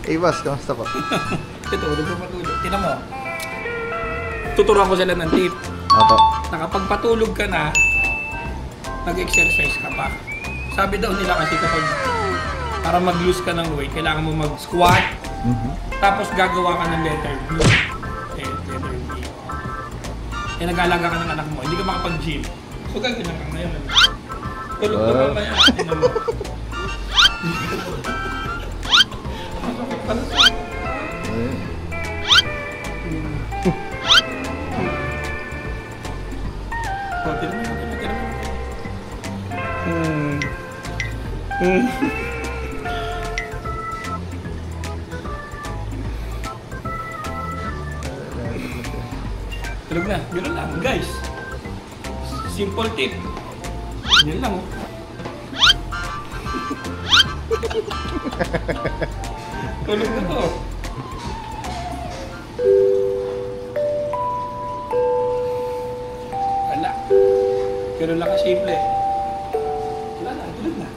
Hey boss, kamusta po? Ito, nagpapatulog. Tinan mo. Tuturuan ko sila ng tip. Apo. Nakapagpatulog ka na, nag-exercise ka pa. Sabi daw nila kasi kapag para mag-lose ka ng weight, kailangan mo mag-squat, tapos gagawa ka ng letter B. Letter B. Eh, nag-aalaga ka ng anak mo, hindi ka makapag-gym. So, gagawin ka ngayon. Tulog ka mamaya. Tinan mo. Tulog na, gano'n lang guys. Simple tip. Yan lang oh. Tulog na to. Wala. Gano'n lang ka-simple. Wala na, tulog na.